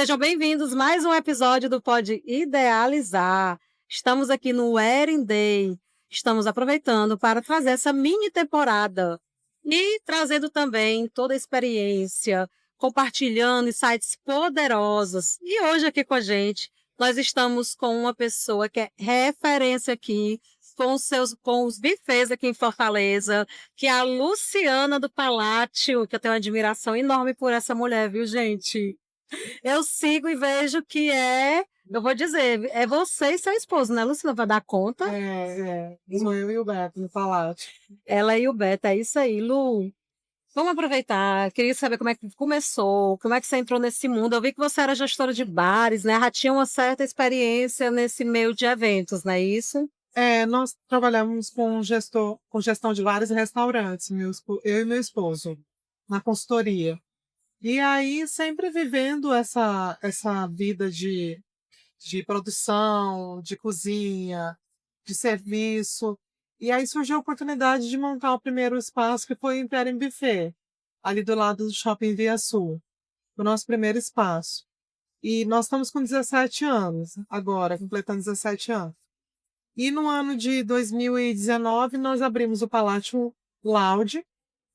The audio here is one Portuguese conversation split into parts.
Sejam bem-vindos a mais um episódio do Pode Idealizar. Estamos aqui no Wedding Day. Estamos aproveitando para trazer essa mini temporada e trazendo também toda a experiência, compartilhando insights poderosos. E hoje aqui com a gente, nós estamos com uma pessoa que é referência aqui com os bufês aqui em Fortaleza, que é a Luciana do Palácio, que eu tenho uma admiração enorme por essa mulher, viu, gente? Eu sigo e vejo que eu vou dizer, é você e seu esposo, né, Luciana? Vai dar conta? Sou eu e o Beto no Palácio. Ela e o Beto, é isso aí. Lu, vamos aproveitar. Queria saber como é que começou, como é que você entrou nesse mundo. Eu vi que você era gestora de bares, né? Já tinha uma certa experiência nesse meio de eventos, não é isso? Nós trabalhamos com gestão de vários restaurantes, eu e meu esposo, na consultoria. E aí, sempre vivendo essa vida de produção, de cozinha, de serviço. E aí surgiu a oportunidade de montar o primeiro espaço, que foi o Império Buffet, ali do lado do Shopping Via Sul, o nosso primeiro espaço. E nós estamos com 17 anos agora, completando 17 anos. E no ano de 2019, nós abrimos o Palácio Lounge,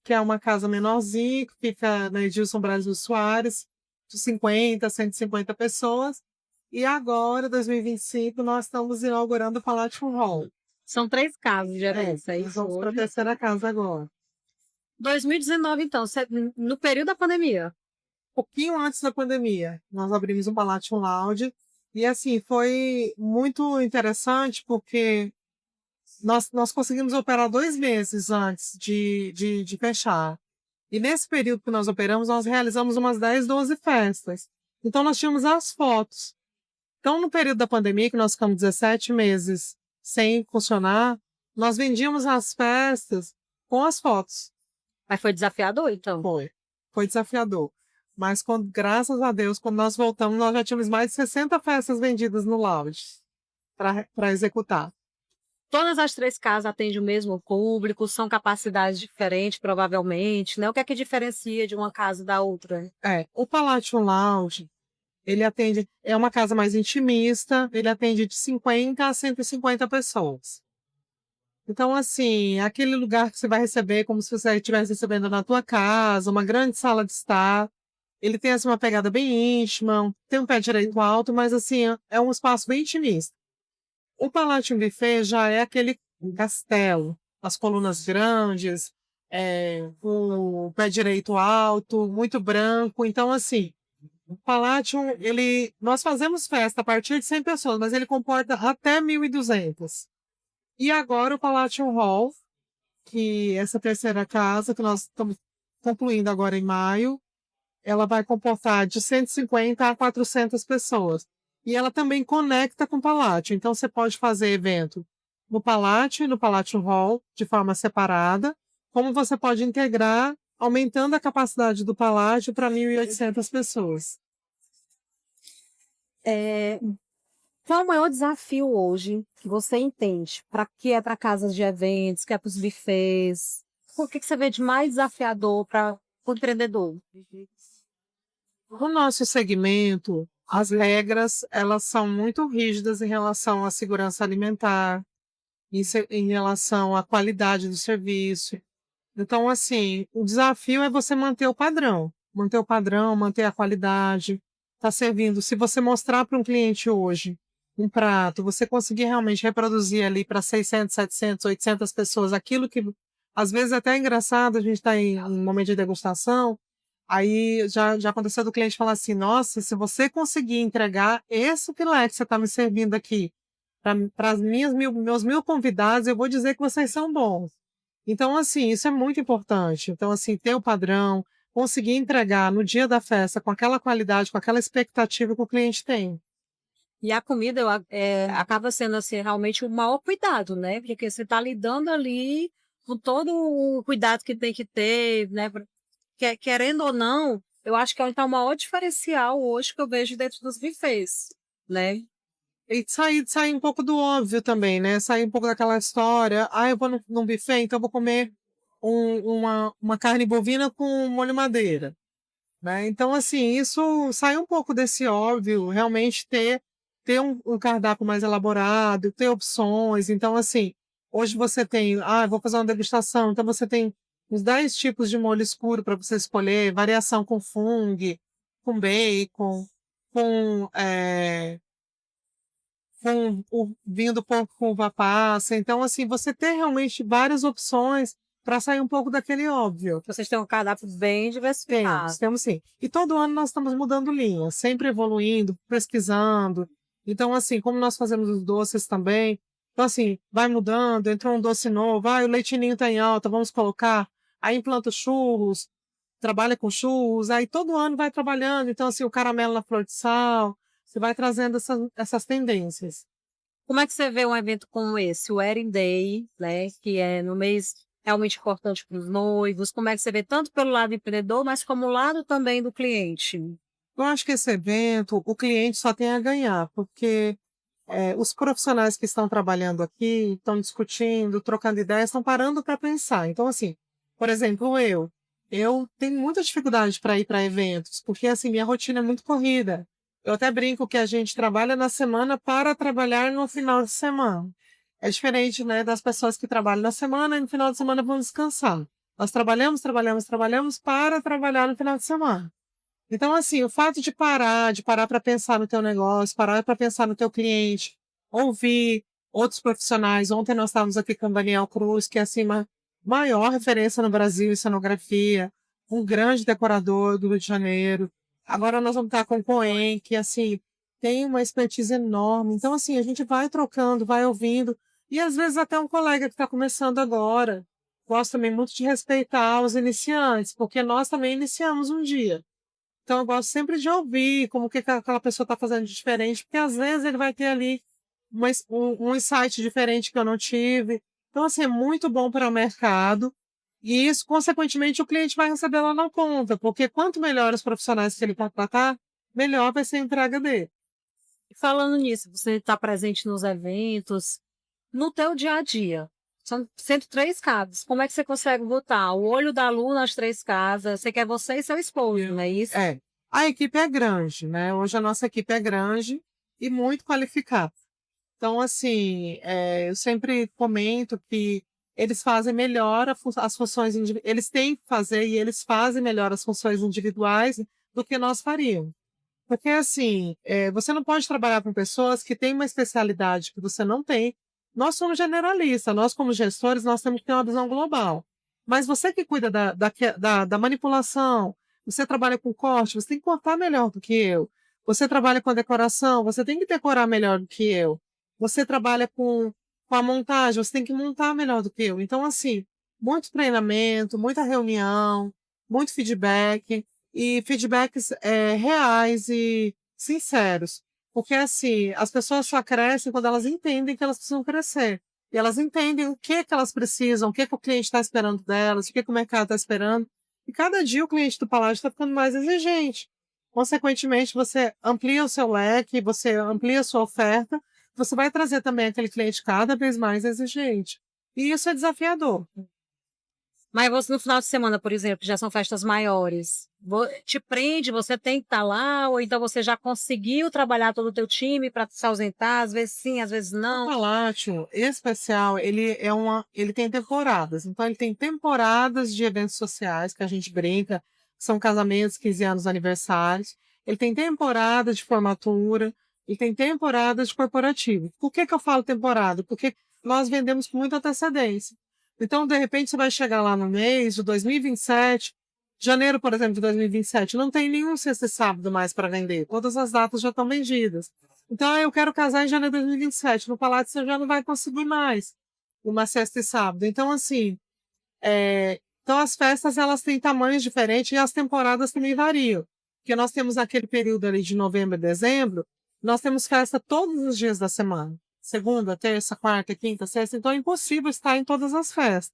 que é uma casa menorzinha, que fica na Edilson Brasil Soares, de 50 a 150 pessoas. E agora, 2025, nós estamos inaugurando o Palácio Hall. São 3 casos de eventos, é Nós isso vamos para a hoje? terceira casa agora. 2019, então, no período da pandemia. Pouquinho antes da pandemia, nós abrimos o Palácio Lounge. E assim, foi muito interessante porque nós conseguimos operar 2 meses antes de fechar. E nesse período que nós operamos, nós realizamos umas 10, 12 festas. Então, nós tínhamos as fotos. Então, no período da pandemia, que nós ficamos 17 meses sem funcionar, nós vendíamos as festas com as fotos. Mas foi desafiador, então? Foi desafiador. Mas, graças a Deus, quando nós voltamos, nós já tínhamos mais de 60 festas vendidas no lounge para executar. Todas as 3 casas atendem o mesmo público, são capacidades diferentes, provavelmente, né? O que é que diferencia de uma casa da outra? O Palácio Lounge, ele atende, é uma casa mais intimista, ele atende de 50 a 150 pessoas. Então, assim, é aquele lugar que você vai receber como se você estivesse recebendo na tua casa, uma grande sala de estar. Ele tem assim, uma pegada bem íntima, tem um pé direito alto, mas assim, é um espaço bem intimista. O Palácio Buffet já é aquele castelo, as colunas grandes, o pé direito alto, muito branco. Então, assim, o Palácio, nós fazemos festa a partir de 100 pessoas, mas ele comporta até 1.200. E agora o Palácio Hall, que essa terceira casa, que nós estamos concluindo agora em maio, ela vai comportar de 150 a 400 pessoas. E ela também conecta com o Palácio. Então, você pode fazer evento no Palácio e no Palácio Hall, de forma separada, como você pode integrar, aumentando a capacidade do Palácio para 1.800 pessoas. Qual é o maior desafio hoje que você entende? Para que é para casas de eventos, que é para os buffets? O que você vê de mais desafiador para o empreendedor? No nosso segmento, as regras elas são muito rígidas em relação à segurança alimentar, em relação à qualidade do serviço. Então, assim, o desafio é você manter o padrão, manter a qualidade, tá servindo. Se você mostrar para um cliente hoje um prato, você conseguir realmente reproduzir ali para 600, 700, 800 pessoas aquilo que às vezes até é engraçado, a gente está em um momento de degustação, aí já aconteceu do cliente falar assim: nossa, se você conseguir entregar esse filé que você está me meus 1.000 convidados, eu vou dizer que vocês são bons. Então, assim, isso é muito importante. Então, assim, ter o padrão, conseguir entregar no dia da festa com aquela qualidade, com aquela expectativa que o cliente tem. E a comida acaba sendo assim, realmente o maior cuidado, né? Porque você está lidando ali com todo o cuidado que tem que ter, né? Querendo ou não, eu acho que é então, o maior diferencial hoje que eu vejo dentro dos buffets, né? E sair um pouco do óbvio também, né? Sair um pouco daquela história. Ah, eu vou num buffet, então eu vou comer uma carne bovina com molho madeira. né. Então, assim, isso sai um pouco desse óbvio, realmente ter um cardápio mais elaborado, ter opções. Então, assim, hoje você tem: "Ah, vou fazer uma degustação", então você tem uns 10 tipos de molho escuro para você escolher, variação com fungo, com bacon, com, com o vinho do porco com uva passa. Então, assim, você tem realmente várias opções para sair um pouco daquele óbvio. Vocês têm um cardápio bem Temos, diversificado. temos sim. E todo ano nós estamos mudando linha, sempre evoluindo, pesquisando. Então, assim, como nós fazemos os doces também, então, assim, vai mudando, entrou um doce novo, o leitinho está em alta, vamos colocar. Aí implanta os churros, trabalha com churros, aí todo ano vai trabalhando. Então, assim, o caramelo na flor de sal, você vai trazendo essas tendências. Como é que você vê um evento como esse, o Wedding Day, né, que é no mês realmente importante para os noivos? Como é que você vê tanto pelo lado empreendedor, mas como o lado também do cliente? Eu acho que esse evento, o cliente só tem a ganhar, porque os profissionais que estão trabalhando aqui, estão discutindo, trocando ideias, estão parando para pensar. Então, assim, por exemplo, eu tenho muita dificuldade para ir para eventos, porque assim, minha rotina é muito corrida. Eu até brinco que a gente trabalha na semana para trabalhar no final de semana. É diferente, né, das pessoas que trabalham na semana e no final de semana vão descansar. Nós trabalhamos, trabalhamos, trabalhamos para trabalhar no final de semana. Então, assim, o fato de parar para pensar no teu negócio, parar para pensar no teu cliente, ouvir outros profissionais. Ontem nós estávamos aqui com o Daniel Cruz, que é assim, uma maior referência no Brasil em cenografia, um grande decorador do Rio de Janeiro. Agora nós vamos estar com o Coen, que assim, tem uma expertise enorme. Então, assim, a gente vai trocando, vai ouvindo, e às vezes até um colega que está começando agora. Gosto também muito de respeitar os iniciantes, porque nós também iniciamos um dia. Então eu gosto sempre de ouvir como que aquela pessoa está fazendo de diferente, porque às vezes ele vai ter ali um insight diferente que eu não tive. Então, assim, é muito bom para o mercado e isso, consequentemente, o cliente vai receber lá na conta, porque quanto melhor os profissionais que ele contratar, melhor vai ser a entrega dele. E falando nisso, você está presente nos eventos, no teu dia a dia. São 103 casas. Como é que você consegue botar o olho da lua nas 3 casas? Você quer você e seu esposo, não é isso? É, a equipe é grande, né? Hoje a nossa equipe é grande e muito qualificada. Então, assim, eu sempre comento que eles fazem melhor as funções eles têm que fazer e eles fazem melhor as funções individuais do que nós faríamos. Porque, assim, você não pode trabalhar com pessoas que têm uma especialidade que você não tem. Nós somos generalistas, nós como gestores, nós temos que ter uma visão global. Mas você que cuida da manipulação, você trabalha com corte, você tem que cortar melhor do que eu. Você trabalha com a decoração, você tem que decorar melhor do que eu. Você trabalha com a montagem, você tem que montar melhor do que eu. Então, assim, muito treinamento, muita reunião, muito feedback e feedbacks reais e sinceros. Porque, assim, as pessoas só crescem quando elas entendem que elas precisam crescer. E elas entendem o que elas precisam, o que o cliente está esperando delas, o que o mercado está esperando. E cada dia o cliente do Palácio está ficando mais exigente. Consequentemente, você amplia o seu leque, você amplia a sua oferta, você vai trazer também aquele cliente cada vez mais exigente. E isso é desafiador. Mas você no final de semana, por exemplo, que já são festas maiores, te prende, você tem que estar lá, ou então você já conseguiu trabalhar todo o teu time para se ausentar, às vezes sim, às vezes O não. Palácio especial, ele tem temporadas. Então ele tem temporadas de eventos sociais que a gente brinca, são casamentos, 15 anos, aniversários. Ele tem temporadas de formatura, ele tem temporadas de corporativo. Por que eu falo temporada? Porque nós vendemos com muita antecedência. Então, de repente, você vai chegar lá no mês de 2027, janeiro, por exemplo, de 2027, não tem nenhum sexta e sábado mais para vender. Todas as datas já estão vendidas. Então, eu quero casar em janeiro de 2027. No Palácio você já não vai conseguir mais uma sexta e sábado. Então, assim, então as festas elas têm tamanhos diferentes e as temporadas também variam. Porque nós temos aquele período ali de novembro e dezembro, nós temos festa todos os dias da semana. Segunda, terça, quarta, quinta, sexta. Então, é impossível estar em todas as festas.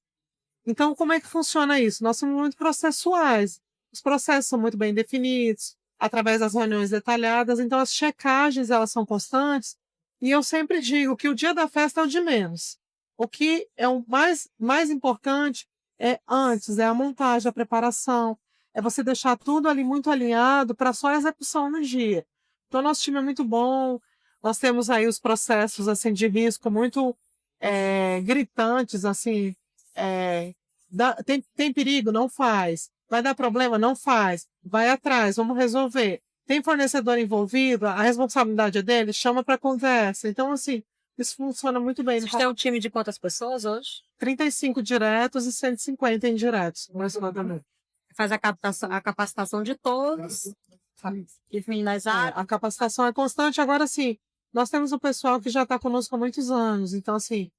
Então, como é que funciona isso? Nós somos muito processuais. Os processos são muito bem definidos, através das reuniões detalhadas, então as checagens elas são constantes. E eu sempre digo que o dia da festa é o de menos. O que é o mais importante é antes, é a montagem, a preparação, é você deixar tudo ali muito alinhado para só a execução no dia. Então, nosso time é muito bom, nós temos aí os processos assim, de risco muito gritantes, assim, tem perigo? Não faz. Vai dar problema? Não faz. Vai atrás, vamos resolver. Tem fornecedor envolvido, a responsabilidade é dele, chama para conversa. Então, assim, isso funciona muito bem. Vocês têm um time de quantas pessoas hoje? 35 diretos e 150 indiretos, mais ou menos. Faz a capacitação de todos, enfim, nas áreas. A capacitação é constante. Agora, sim, nós temos um pessoal que já está conosco há muitos anos. Então, assim,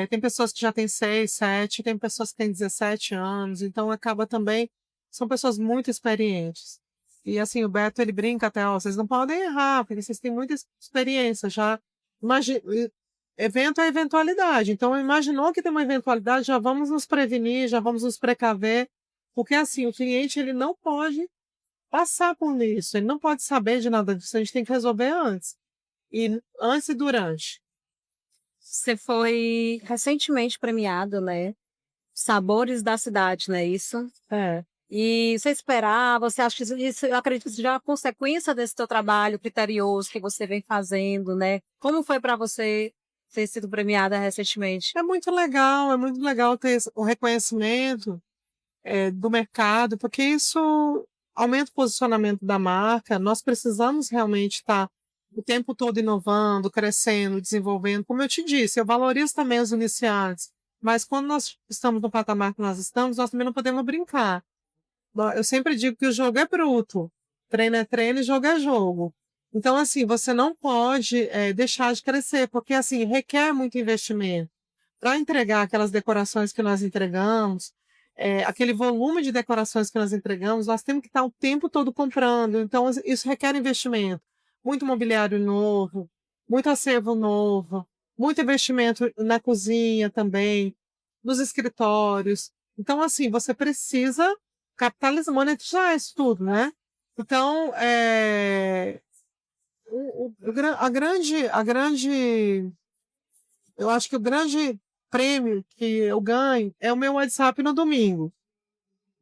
tem pessoas que já têm 6, 7, tem pessoas que têm 17 anos. Então, acaba também... São pessoas muito experientes. E, assim, o Beto, ele brinca até, ó, vocês não podem errar, porque vocês têm muita experiência. Já imagina, evento é eventualidade. Então, imaginou que tem uma eventualidade, já vamos nos prevenir, já vamos nos precaver. Porque, assim, o cliente, ele não pode passar por isso, ele não pode saber de nada disso, a gente tem que resolver antes. E antes e durante. Você foi recentemente premiado, né? Sabores da Cidade, não é isso? É. E você esperava, você acha que isso, eu acredito que isso já é uma consequência desse teu trabalho criterioso que você vem fazendo, né? Como foi para você ter sido premiada recentemente? É muito legal ter o reconhecimento do mercado, porque isso aumenta o posicionamento da marca. Nós precisamos realmente estar o tempo todo inovando, crescendo, desenvolvendo. Como eu te disse, eu valorizo também os iniciantes, mas quando nós estamos no patamar que nós estamos, nós também não podemos brincar. Eu sempre digo que o jogo é bruto, treino é treino e jogo é jogo. Então, assim, você não pode deixar de crescer, porque, assim, requer muito investimento. Para entregar aquelas decorações que nós entregamos, aquele volume de decorações que nós entregamos, nós temos que estar o tempo todo comprando. Então, isso requer investimento. Muito mobiliário novo, muito acervo novo, muito investimento na cozinha também, nos escritórios. Então, assim, você precisa capitalizar, monetizar isso tudo, né? Então, eu acho que o grande prêmio que eu ganho é o meu WhatsApp no domingo,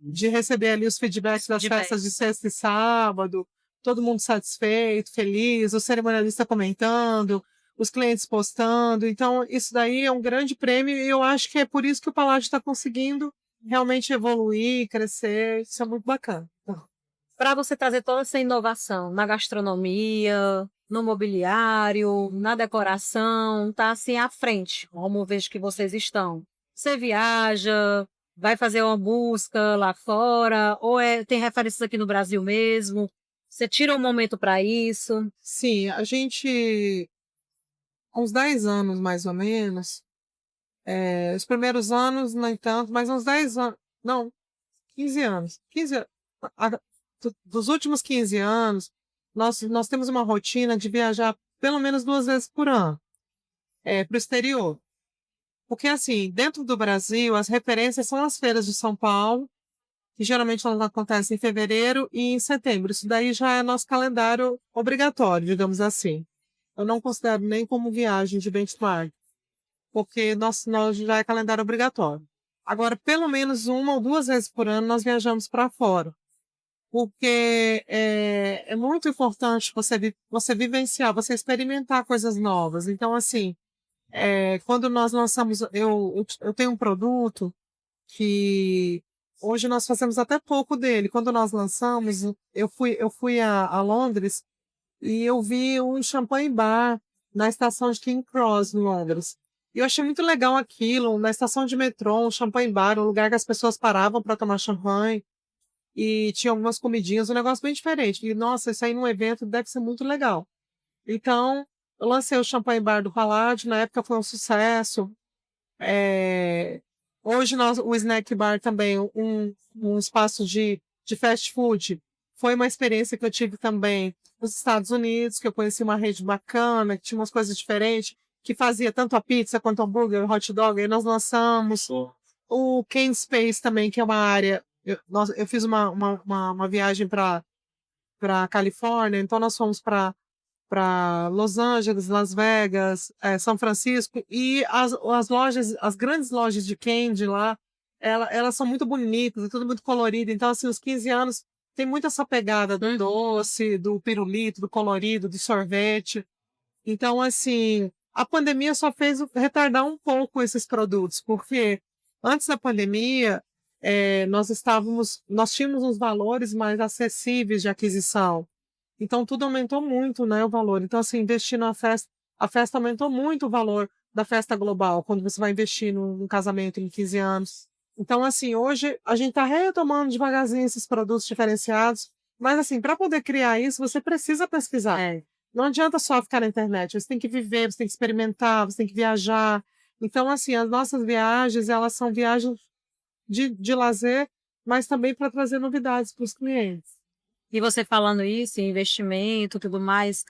de receber ali os feedbacks das festas de sexta e sábado, todo mundo satisfeito, feliz, o cerimonialista comentando, os clientes postando. Então, isso daí é um grande prêmio e eu acho que é por isso que o Palácio está conseguindo realmente evoluir, crescer. Isso é muito bacana. Para você trazer toda essa inovação na gastronomia, no mobiliário, na decoração, tá assim à frente, como eu vejo que vocês estão. Você viaja, vai fazer uma busca lá fora, ou tem referências aqui no Brasil mesmo? Você tira um momento para isso? Sim, a gente, há uns 10 anos mais ou menos, os primeiros anos, no entanto, mas uns 10 anos, não, 15 anos. 15, dos últimos 15 anos, nós temos uma rotina de viajar pelo menos 2 vezes por ano para o exterior. Porque, assim, dentro do Brasil, as referências são as feiras de São Paulo, que geralmente elas acontecem em fevereiro e em setembro. Isso daí já é nosso calendário obrigatório, digamos assim. Eu não considero nem como viagem de benchmark, porque nós já é calendário obrigatório. Agora, pelo menos 1 ou 2 vezes por ano, nós viajamos para fora. Porque é muito importante você vivenciar, você experimentar coisas novas. Então, assim, quando nós lançamos, eu tenho um produto que hoje nós fazemos até pouco dele. Quando nós lançamos, eu fui a Londres e eu vi um champanhe bar na estação de King Cross, em Londres. E eu achei muito legal aquilo, na estação de metrô, um champanhe bar, um lugar que as pessoas paravam para tomar champanhe e tinha algumas comidinhas, um negócio bem diferente. E, nossa, isso aí num evento deve ser muito legal. Então, eu lancei o Champanhe Bar do Paládio, na época foi um sucesso. Hoje o Snack Bar também, um espaço de fast food, foi uma experiência que eu tive também nos Estados Unidos, que eu conheci uma rede bacana, que tinha umas coisas diferentes, que fazia tanto a pizza quanto o hambúrguer, o hot dog, aí nós lançamos. O Cane Space também, que é uma área. Eu fiz uma viagem para Califórnia, então nós fomos para Los Angeles, Las Vegas, São Francisco, e as lojas, as grandes lojas de candy lá, elas são muito bonitas, é tudo muito colorido. Então, assim, os 15 anos tem muito essa pegada do doce, do pirulito, do colorido, do sorvete. Então, assim, a pandemia só fez retardar um pouco esses produtos, porque antes da pandemia, nós tínhamos uns valores mais acessíveis de aquisição. Então, tudo aumentou muito, né, o valor. Então, assim, investir na festa, a festa aumentou muito o valor da festa global, quando você vai investir num casamento em 15 anos. Então, assim, hoje a gente está retomando devagarzinho esses produtos diferenciados, mas, assim, para poder criar isso, você precisa pesquisar. É. Não adianta só ficar na internet, você tem que viver, você tem que experimentar, você tem que viajar. Então, assim, as nossas viagens, elas são viagens de lazer, mas também para trazer novidades para os clientes. E você falando isso, em investimento, tudo mais,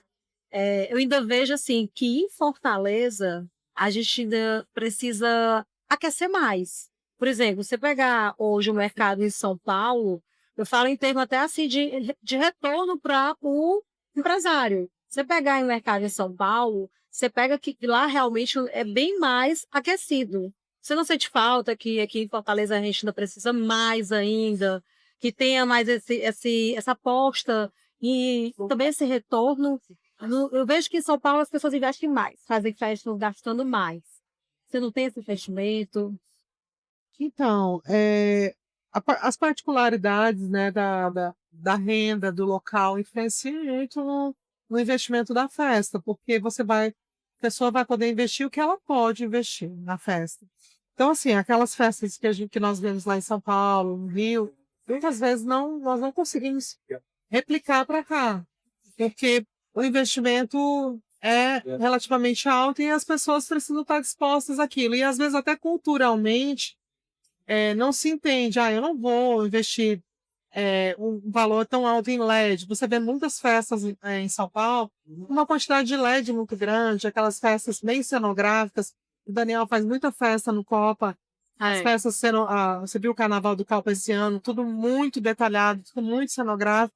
eu ainda vejo assim que em Fortaleza a gente ainda precisa aquecer mais. Por exemplo, você pegar hoje o mercado em São Paulo, eu falo em termos até assim de retorno para o empresário. Você pegar em mercado em São Paulo, você pega que lá realmente é bem mais aquecido. Você não sente falta que aqui em Fortaleza a gente ainda precisa mais ainda, que tenha mais essa aposta e também esse retorno. Eu vejo que em São Paulo as pessoas investem mais, fazem festas gastando mais. Você não tem esse investimento? Então, as particularidades, né, da renda do local influenciam muito no investimento da festa, porque a pessoa vai poder investir o que ela pode investir na festa. Então, assim, aquelas festas que nós vemos lá em São Paulo, no Rio, muitas vezes nós não conseguimos replicar para cá, porque o investimento é relativamente alto e as pessoas precisam estar dispostas àquilo. E às vezes até culturalmente não se entende, eu não vou investir um valor tão alto em LED. Você vê muitas festas em São Paulo, uma quantidade de LED muito grande, aquelas festas bem cenográficas. O Daniel faz muita festa no Copa. As festas, você viu o Carnaval do Copa esse ano, tudo muito detalhado, tudo muito cenográfico,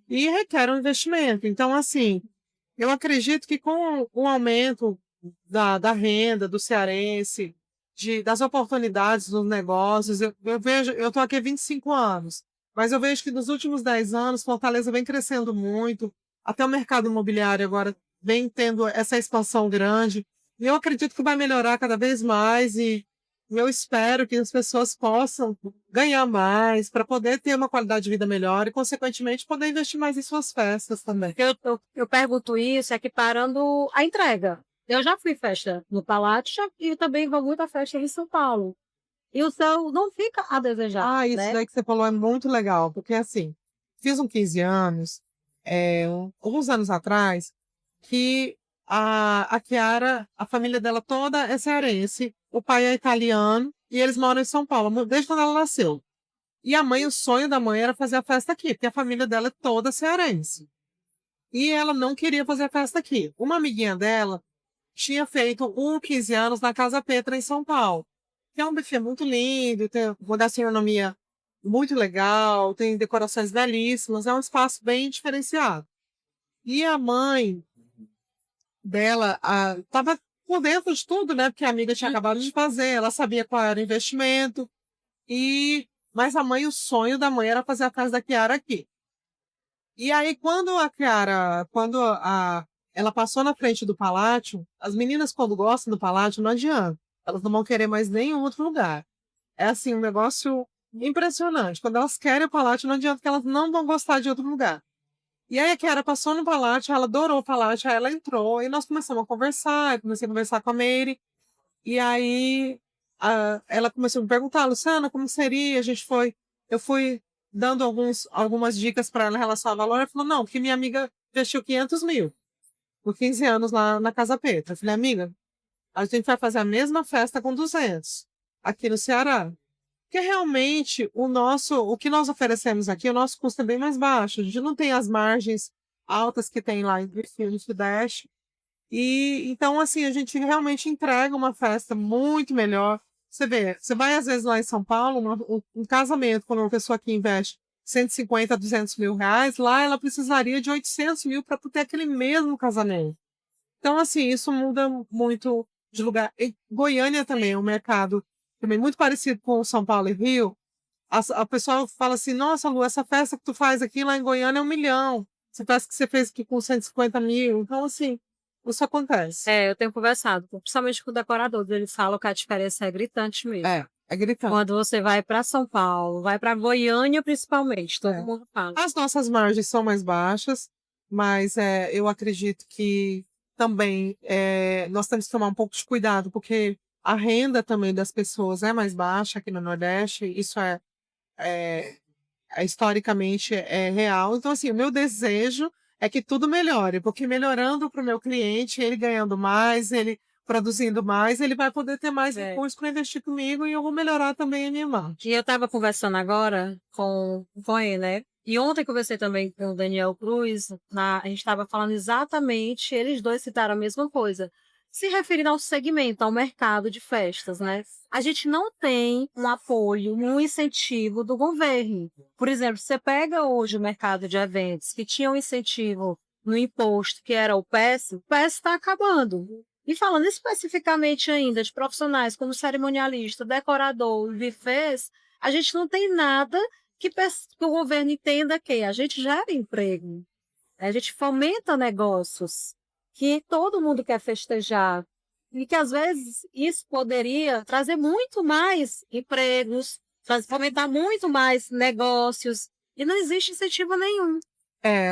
e requer um investimento. Então, assim, eu acredito que com o aumento da renda do cearense, das oportunidades dos negócios, eu vejo, eu estou aqui há 25 anos, mas eu vejo que nos últimos 10 anos, Fortaleza vem crescendo muito, até o mercado imobiliário agora vem tendo essa expansão grande, e eu acredito que vai melhorar cada vez mais, e eu espero que as pessoas possam ganhar mais para poder ter uma qualidade de vida melhor e, consequentemente, poder investir mais em suas festas também. Eu pergunto isso equiparando a entrega. Eu já fui festa no Palácio e também vou muito a festa em São Paulo. E o céu não fica a desejar, Isso né? daí que você falou é muito legal, porque assim, fiz um 15 anos, alguns anos atrás, que a Chiara, a família dela toda é cearense, o pai é italiano e eles moram em São Paulo, desde quando ela nasceu. E a mãe, o sonho da mãe era fazer a festa aqui, porque a família dela é toda cearense. E ela não queria fazer a festa aqui. Uma amiguinha dela tinha feito um 15 anos na Casa Petra, em São Paulo, que é um buffet muito lindo, tem uma gastronomia muito legal, tem decorações belíssimas, é um espaço bem diferenciado. E a mãe dela estava por dentro de tudo, né? Porque a amiga tinha acabado de fazer, ela sabia qual era o investimento, mas a mãe, o sonho da mãe era fazer a festa da Chiara aqui. E aí, ela passou na frente do Palácio, as meninas, quando gostam do Palácio, não adianta. Elas não vão querer mais nenhum outro lugar. É assim, um negócio impressionante. Quando elas querem o Palácio, não adianta que elas não vão gostar de outro lugar. E aí a Kiara passou no Palácio, ela adorou o Palácio, aí ela entrou, e nós começamos a conversar, eu comecei a conversar com a Meire, e aí ela começou a me perguntar, Luciana, como seria? Eu fui dando algumas dicas para ela em relação ao valor, ela falou, não, porque minha amiga investiu 500 mil por 15 anos lá na Casa Petra. Eu falei, amiga, a gente vai fazer a mesma festa com 200 aqui no Ceará. Porque realmente o que nós oferecemos aqui, o nosso custo é bem mais baixo. A gente não tem as margens altas que tem lá em Sul e Sudeste. E então, assim, a gente realmente entrega uma festa muito melhor. Você vê, você vai às vezes lá em São Paulo, um casamento, quando uma pessoa aqui investe 150 a 200 mil reais, lá ela precisaria de 800 mil para ter aquele mesmo casamento. Então, assim, isso muda muito de lugar. E Goiânia também é um mercado também muito parecido com São Paulo e Rio, a pessoa fala assim: nossa, Lu, essa festa que tu faz aqui lá em Goiânia é 1 milhão. Essa festa que você fez aqui com 150 mil. Então, assim, isso acontece. Eu tenho conversado, principalmente com decoradores, eles falam que a diferença é gritante mesmo. É gritante. Quando você vai para São Paulo, vai para Goiânia principalmente, todo É. mundo fala. As nossas margens são mais baixas, mas eu acredito que também nós temos que tomar um pouco de cuidado, porque a renda também das pessoas é mais baixa aqui no Nordeste, isso é, historicamente é real. Então, assim, o meu desejo é que tudo melhore, porque melhorando para o meu cliente, ele ganhando mais, ele produzindo mais, ele vai poder ter mais recursos para investir comigo e eu vou melhorar também a minha margem. E eu estava conversando agora com ele, né? E ontem conversei também com o Daniel Cruz, a gente estava falando exatamente, eles dois citaram a mesma coisa, se referindo ao segmento, ao mercado de festas, né? A gente não tem um apoio, um incentivo do governo. Por exemplo, você pega hoje o mercado de eventos, que tinha um incentivo no imposto, que era o PES está acabando. E falando especificamente ainda de profissionais como cerimonialista, decorador e buffets, a gente não tem nada que o governo entenda que a gente gera emprego, a gente fomenta negócios, que todo mundo quer festejar. E que, às vezes, isso poderia trazer muito mais empregos, fomentar muito mais negócios. E não existe incentivo nenhum.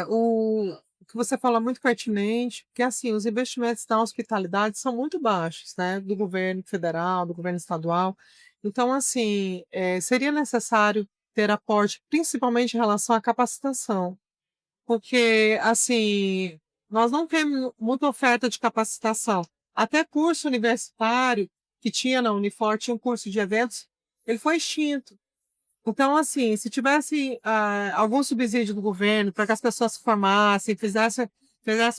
O que você fala é muito pertinente, porque assim, os investimentos na hospitalidade são muito baixos, né? Do governo federal, do governo estadual. Então, assim, seria necessário ter aporte, principalmente em relação à capacitação, porque, assim, nós não temos muita oferta de capacitação. Até curso universitário que tinha na Unifor, tinha um curso de eventos, ele foi extinto. Então, assim, se tivesse algum subsídio do governo para que as pessoas se formassem, fizesse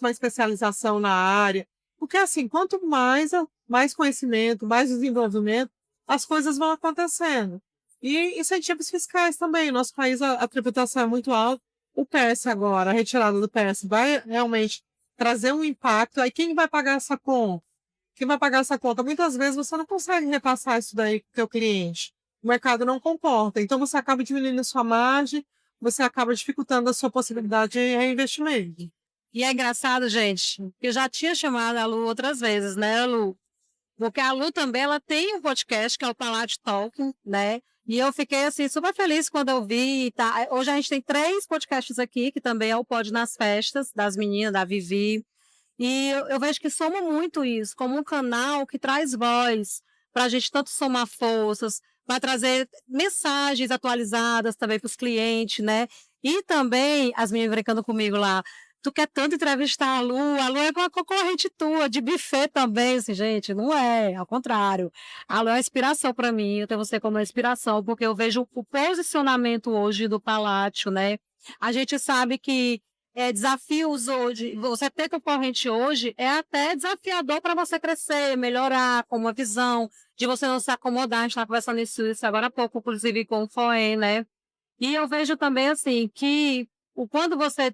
uma especialização na área, porque, assim, quanto mais conhecimento, mais desenvolvimento, as coisas vão acontecendo. E incentivos fiscais também. Nosso país, a tributação é muito alta. O PS agora, a retirada do PS, vai realmente trazer um impacto. Aí quem vai pagar essa conta? Quem vai pagar essa conta? Muitas vezes você não consegue repassar isso daí para o seu cliente. O mercado não comporta. Então, você acaba diminuindo a sua margem, você acaba dificultando a sua possibilidade de reinvestimento. E é engraçado, gente, que eu já tinha chamado a Lu outras vezes, né, Lu? Porque a Lu também, ela tem um podcast, que é o Palácio Talking, né? E eu fiquei, assim, super feliz quando eu vi, tá? Hoje a gente tem 3 podcasts aqui, que também é o Pod nas Festas, das meninas, da Vivi. E eu vejo que soma muito isso, como um canal que traz voz, para a gente tanto somar forças, para trazer mensagens atualizadas também para os clientes, né? E também, as meninas brincando comigo lá, tu quer tanto entrevistar a Lu é uma concorrente tua, de buffet também, assim, gente, não é, ao contrário. A Lu é uma inspiração para mim, eu tenho você como uma inspiração, porque eu vejo o posicionamento hoje do Palácio, né? A gente sabe que desafios hoje, você ter concorrente hoje é até desafiador para você crescer, melhorar com uma visão, de você não se acomodar. A gente estava conversando isso agora há pouco, inclusive com o FOEM, né? E eu vejo também, assim, que quando você.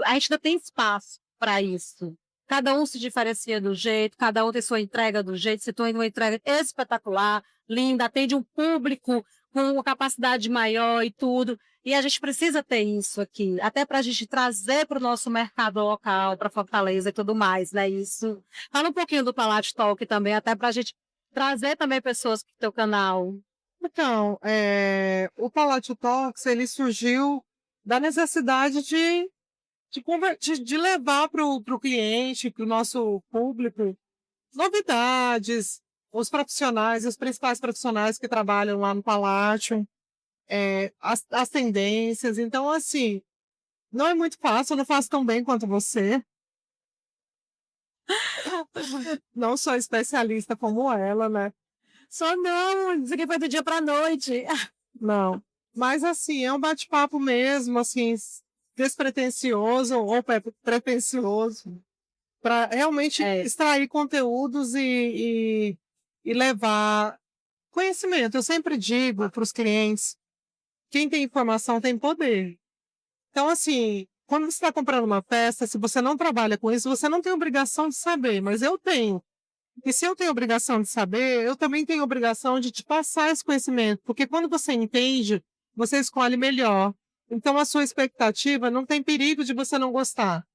A gente ainda tem espaço para isso. Cada um se diferencia do jeito, cada um tem sua entrega do jeito. Se tu tem uma entrega espetacular, linda, atende um público com uma capacidade maior e tudo. E a gente precisa ter isso aqui, até para a gente trazer para o nosso mercado local, para Fortaleza e tudo mais, né? Isso. Fala um pouquinho do Palácio Talk também, até para a gente trazer também pessoas para o teu canal. Então, o Palácio Talks, ele surgiu da necessidade de levar para o cliente, para o nosso público, novidades, os profissionais, os principais profissionais que trabalham lá no Palácio, as tendências. Então, assim, não é muito fácil, eu não faço tão bem quanto você. Não sou especialista como ela, né? Só não, isso aqui foi do dia para a noite. Não. Mas, assim, é um bate-papo mesmo, assim, despretensioso ou pretensioso, para realmente extrair conteúdos e levar conhecimento. Eu sempre digo para os clientes, quem tem informação tem poder. Então, assim, quando você está comprando uma festa, se você não trabalha com isso, você não tem obrigação de saber, mas eu tenho. E se eu tenho obrigação de saber, eu também tenho obrigação de te passar esse conhecimento, porque quando você entende, você escolhe melhor. Então, a sua expectativa não tem perigo de você não gostar.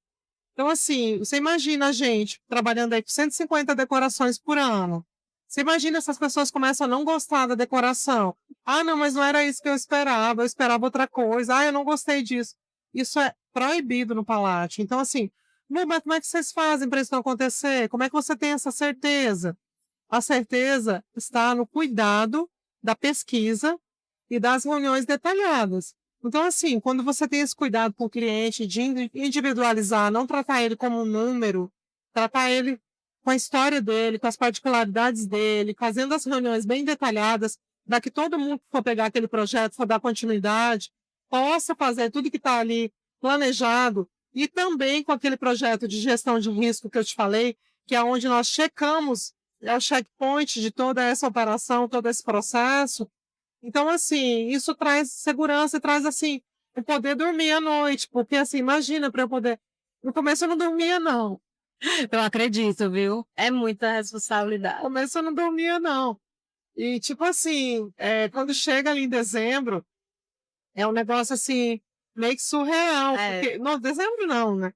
Então, assim, você imagina a gente trabalhando aí com 150 decorações por ano. Você imagina essas pessoas começam a não gostar da decoração. Ah, não, mas não era isso que eu esperava outra coisa. Ah, eu não gostei disso. Isso é proibido no Palácio. Então, assim, "Meu, mas como é que vocês fazem para isso não acontecer? Como é que você tem essa certeza?" A certeza está no cuidado da pesquisa e das reuniões detalhadas. Então, assim, quando você tem esse cuidado com o cliente de individualizar, não tratar ele como um número, tratar ele com a história dele, com as particularidades dele, fazendo as reuniões bem detalhadas, para que todo mundo que for pegar aquele projeto, for dar continuidade, possa fazer tudo que está ali planejado, e também com aquele projeto de gestão de risco que eu te falei, que é onde nós checamos, é o checkpoint de toda essa operação, todo esse processo. Então, assim, isso traz segurança e traz, assim, o poder dormir à noite, porque, assim, imagina para eu poder. No começo eu não dormia, não. Eu acredito, viu? É muita No responsabilidade. começo eu não dormia, não. E, tipo assim, quando chega ali em dezembro, é um negócio, assim, meio que surreal, É, porque. Não, dezembro não, né?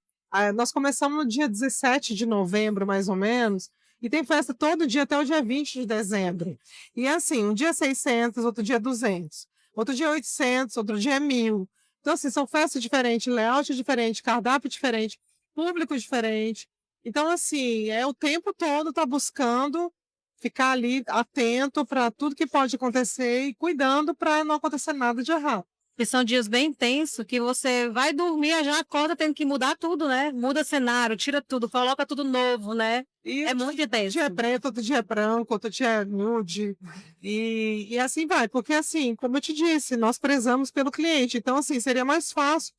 Nós começamos no dia 17 de novembro, mais ou menos, e tem festa todo dia até o dia 20 de dezembro. E assim, um dia é 600, outro dia é 200, outro dia é 800, outro dia é 1.000. Então, assim, são festas diferentes, layout diferente, cardápio diferente, público diferente. Então, assim, é o tempo todo tá buscando ficar ali atento para tudo que pode acontecer e cuidando para não acontecer nada de errado. e são dias bem intensos que você vai dormir, já acorda tendo que mudar tudo, né? Muda cenário, tira tudo, coloca tudo novo, né? E É muito um dia é intenso. preto, outro dia é branco, outro dia é nude. E assim vai, porque assim, como eu te disse, nós prezamos pelo cliente. Então, assim, seria mais fácil.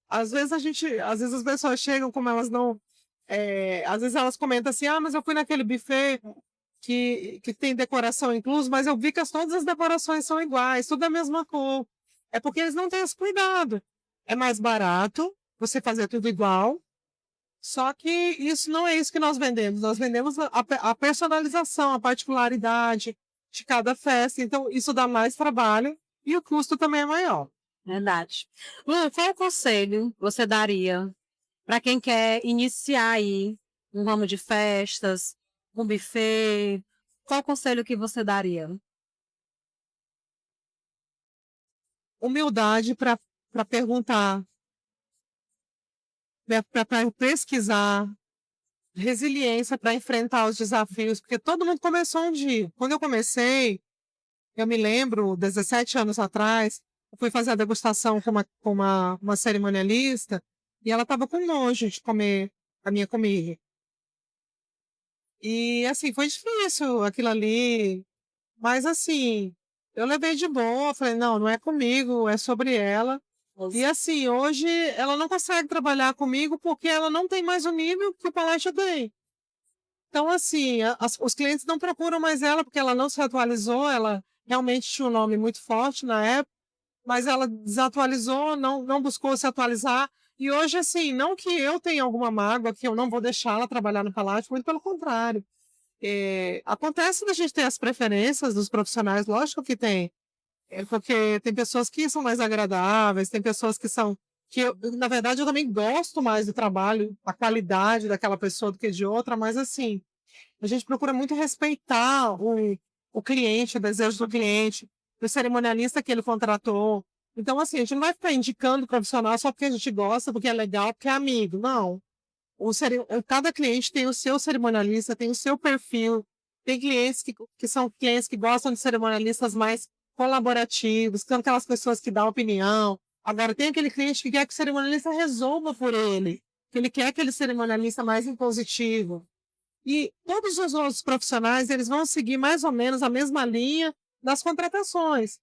Às vezes as pessoas chegam, como elas não. Às vezes elas comentam assim, ah, mas eu fui naquele buffet que tem decoração incluso, mas eu vi que todas as decorações são iguais, tudo da mesma cor. É porque eles não têm esse cuidado. É mais barato você fazer tudo igual, só que isso não é isso que nós vendemos. Nós vendemos a personalização, a particularidade de cada festa. Então, isso dá mais trabalho e o custo também é maior. Verdade. Lu, qual conselho você daria para quem quer iniciar aí um ramo de festas, um buffet? Qual conselho que você daria? Humildade para perguntar, para pesquisar, resiliência para enfrentar os desafios, porque todo mundo começou um dia. Quando eu comecei, eu me lembro, 17 anos atrás, eu fui fazer a degustação com uma cerimonialista e ela estava com nojo de comer a minha comida. E, assim, foi difícil aquilo ali, mas, assim, eu levei de boa, falei, não, não é comigo, é sobre ela. E, assim, hoje ela não consegue trabalhar comigo porque ela não tem mais o nível que o Palácio tem. Então, assim, os clientes não procuram mais ela porque ela não se atualizou, ela realmente tinha um nome muito forte na época, mas ela desatualizou, não buscou se atualizar. E hoje, assim, não que eu tenha alguma mágoa, que eu não vou deixá-la trabalhar no Palácio, muito pelo contrário. Acontece da gente ter as preferências dos profissionais, lógico que tem. Porque tem pessoas que são mais agradáveis, tem pessoas que são. Na verdade, eu também gosto mais do trabalho, a qualidade daquela pessoa do que de outra, mas assim, a gente procura muito respeitar o cliente, o desejo do cliente, do cerimonialista que ele contratou. Então, assim, a gente não vai ficar indicando profissional só porque a gente gosta, porque é legal, porque é amigo. Não. Cada cliente tem o seu cerimonialista, tem o seu perfil. Tem clientes que são clientes que gostam de cerimonialistas mais colaborativos, que são aquelas pessoas que dão opinião. Agora, tem aquele cliente que quer que o cerimonialista resolva por ele, que ele quer aquele cerimonialista mais impositivo. E todos os outros profissionais, eles vão seguir mais ou menos a mesma linha das contratações.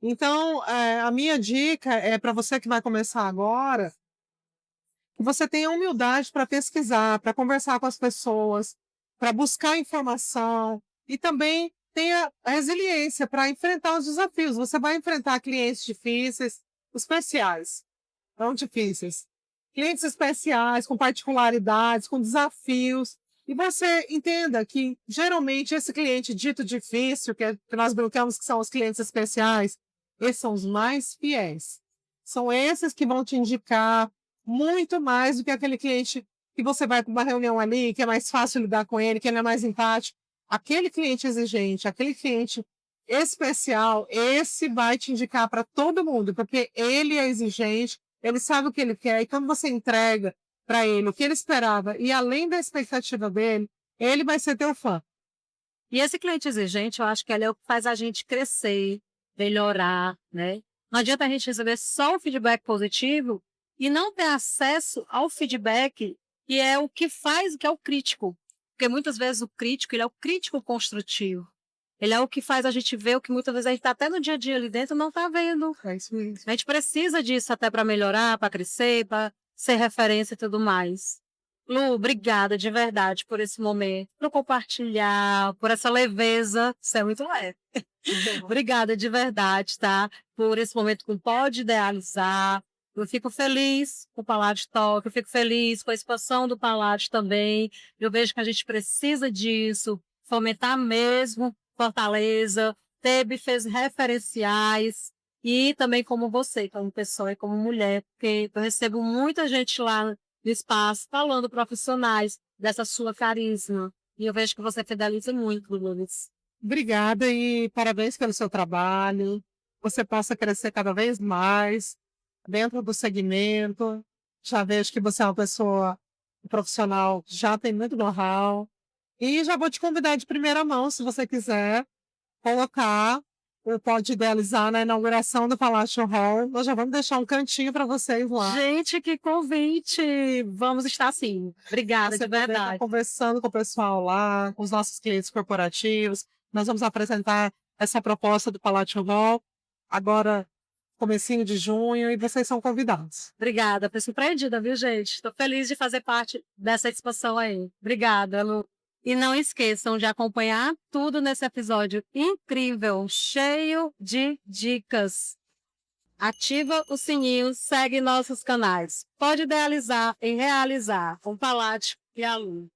Então, a minha dica é para você que vai começar agora, que você tenha humildade para pesquisar, para conversar com as pessoas, para buscar informação e também tenha a resiliência para enfrentar os desafios. Você vai enfrentar clientes difíceis, especiais, não difíceis. Clientes especiais, com particularidades, com desafios. E você entenda que, geralmente, esse cliente dito difícil, que nós brincamos que são os clientes especiais, esses são os mais fiéis. São esses que vão te indicar muito mais do que aquele cliente que você vai para uma reunião ali, que é mais fácil lidar com ele, que ele é mais empático. Aquele cliente exigente, aquele cliente especial, esse vai te indicar para todo mundo, porque ele é exigente, ele sabe o que ele quer, e quando você entrega para ele o que ele esperava e além da expectativa dele, ele vai ser teu fã. E esse cliente exigente, eu acho que ele é o que faz a gente crescer, melhorar, né? Não adianta a gente receber só o feedback positivo e não ter acesso ao feedback que é o que faz, que é o crítico. Porque muitas vezes o crítico, ele é o crítico construtivo. Ele é o que faz a gente ver o que muitas vezes a gente está até no dia a dia ali dentro não está vendo. É isso mesmo. A gente precisa disso até para melhorar, para crescer, para ser referência e tudo mais. Lu, obrigada de verdade por esse momento, por compartilhar, por essa leveza. Isso é muito leve. Obrigada de verdade, tá? Por esse momento que pode idealizar. Eu fico feliz com o Paládio Talk, eu fico feliz com a expansão do Paládio também. Eu vejo que a gente precisa disso, fomentar mesmo Fortaleza, ter bufês referenciais e também como você, como pessoa e como mulher, porque eu recebo muita gente lá no espaço falando profissionais dessa sua carisma. E eu vejo que você fideliza muito, Luiz. Obrigada e parabéns pelo seu trabalho. Você possa crescer cada vez mais dentro do segmento. Já vejo que você é uma pessoa um profissional que já tem muito know-how. E já vou te convidar de primeira mão, se você quiser, colocar o Pode Idealizar na inauguração do Palácio Hall. Nós já vamos deixar um cantinho para vocês lá. Gente, que convite! Vamos estar sim. Obrigada, Você de vai estar verdade. conversando com o pessoal lá, com os nossos clientes corporativos. Nós vamos apresentar essa proposta do Palácio Hall agora, comecinho de junho, e vocês são convidados. Obrigada, foi surpreendida, viu, gente? Estou feliz de fazer parte dessa expansão aí. Obrigada, Lu. E não esqueçam de acompanhar tudo nesse episódio incrível, cheio de dicas. Ativa o sininho, segue nossos canais. Pode idealizar e realizar com o Palácio e a Lu.